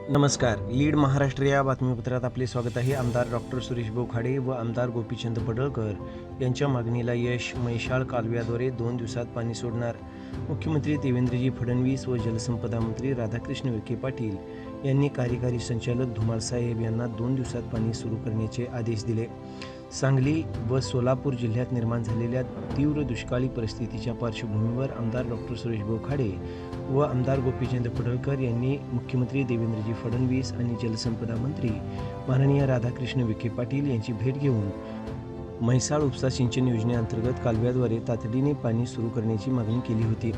नमस्कार. लीड महाराष्ट्र या बातमीपत्रात आपले स्वागत आहे. आमदार डॉक्टर सुरेश बोखाडे व आमदार गोपीचंद पडळकर यांच्या मागणीला यश. म्हैसाळ कालव्याद्वारे 2 दिवसात पाणी सोडणार. मुख्यमंत्री देवेंद्रजी फडणवीस व जलसंपदा मंत्री राधाकृष्ण विखे पाटील यांनी कार्यकारी संचालक धुमाळ साहेब यांना 2 दिवसात पाणी सुरू करण्याचे आदेश दिले. सांगली व सोलापूर जिल्ह्यात निर्माण झालेल्या तीव्र दुष्काळी परिस्थितीच्या पार्श्वभूमीवर आमदार डॉक्टर सुरेश बोखाडे व आमदार गोपीचंद पडळकर यांनी मुख्यमंत्री देवेंद्रजी फडणवीस आणि जलसंपदा मंत्री माननीय राधाकृष्ण विखे पाटील यांची भेट घेऊन म्हैसाळ उपसा सिंचन योजनेअंतर्गत कालव्याद्वारे तातडीने पाणी सुरू करण्याची मागणी केली होती.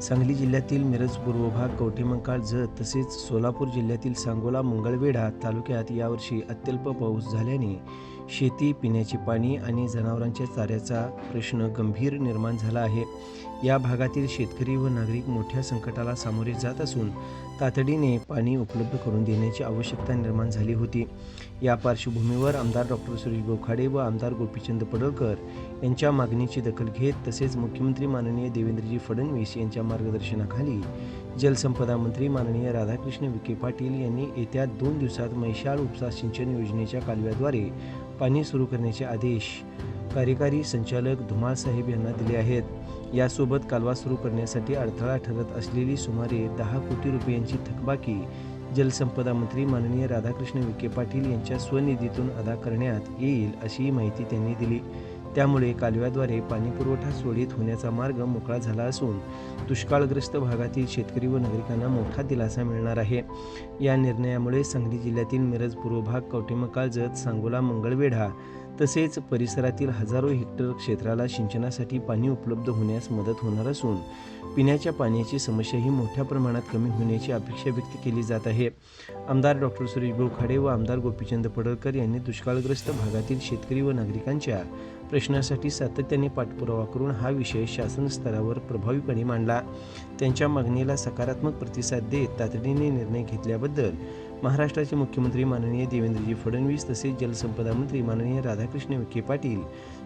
सांगली जिल्ह्यातील मिरज पूर्व भाग, कवठेमंकाळ, जत तसेच सोलापूर जिल्ह्यातील सांगोला, मंगळवेढा तालुक्यात यावर्षी अत्यल्प पाऊस झाल्याने शेती, पिण्याचे पाणी आणि जनावरांच्या चाऱ्याचा प्रश्न गंभीर निर्माण झाला आहे. या भागातील शेतकरी व नागरिक मोठ्या संकटाला सामोरे जात असून तातडीने पाणी उपलब्ध करून देण्याची आवश्यकता निर्माण झाली होती. या पार्श्वभूमीवर आमदार डॉक्टर सुरेश बोखाडे व आमदार गोपीचंद पडळकर यांच्या मागणीची दखल घेत तसेच मुख्यमंत्री माननीय देवेंद्रजी फडणवीस यांच्या मार्गदर्शनाखाली जलसंपदा मंत्री माननीय राधाकृष्ण विखे पाटील यांनी येत्या 2 दिवसात म्हैसाळ उपसा सिंचन योजनेच्या कालव्याद्वारे पाणी सुरू करण्याचे आदेश कार्यकारी संचालक धुमाळ साहेब यांना दिले आहेत. यासोबत कालवा सुरू करण्यासाठी अडथळा ठरत असलेली सुमारे 10 कोटी रुपयांची थकबाकी जलसंपदा मंत्री माननीय राधाकृष्ण विखे पाटील यांच्या स्वनिधीतून अदा करण्यात येईल अशी माहिती त्यांनी दिली. त्यामुळे कालव्याद्वारे पाणीपुरवठा सुरळीत होण्याचा मार्ग मोकळा झाला असून दुष्काळग्रस्त भागातील शेतकरी व नागरिकांना मोठा दिलासा मिळणार आहे. या निर्णयामुळे सांगली जिल्ह्यातील मिरज पूर्व भाग, कवठेमंकाळ, जत, सांगोला, मंगळवेढा तसेच परिसरातील हजारो हेक्टर क्षेत्राला सिंचनासाठी पाणी उपलब्ध होण्यास मदत होणार असून पिण्याच्या पाण्याची समस्याही मोठ्या प्रमाणात कमी होण्याची अपेक्षा व्यक्त केली जात आहे. आमदार डॉक्टर सुरेश बोखाडे व आमदार गोपीचंद पडळकर यांनी दुष्काळग्रस्त भागातील शेतकरी व नागरिकांच्या प्रश्नासाठी सातत्याने पाठपुरावा करून हा विषय शासन स्तरावर प्रभावीपणे मांडला. त्यांच्या मागणीला सकारात्मक प्रतिसाद देत तातडीने निर्णय घेतल्याबद्दल महाराष्ट्राचे मुख्यमंत्री माननीय देवेंद्रजी फडणवीस तसेच जलसंपदा मंत्री माननीय राधाकृष्ण विखे पाटील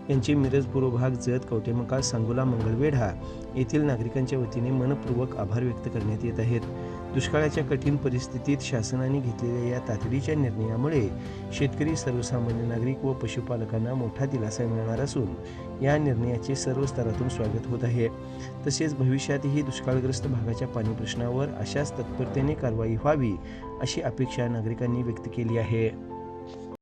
यांचे मिरज पूर्व भाग, जत, कवठेमंकाळ, सांगोला, मंगळवेढा येथील नागरिकांच्या वतीने मनपूर्वक आभार व्यक्त करण्यात येत आहेत. दुष्काळाच्या कठीण परिस्थितीत शासनाने घेतलेल्या या तातडीच्या निर्णयामुळे शेतकरी, सर्वसामान्य नागरिक व पशुपालकांना मोठा दिलासा मिळणार असून या निर्णयाचे सर्व स्तरातून स्वागत होत आहे. तसेच भविष्यातही दुष्काळग्रस्त भागाच्या पाणी प्रश्नावर अशाच तत्परतेने कारवाई व्हावी अशी अपेक्षा नागरिकांनी व्यक्त केली आहे.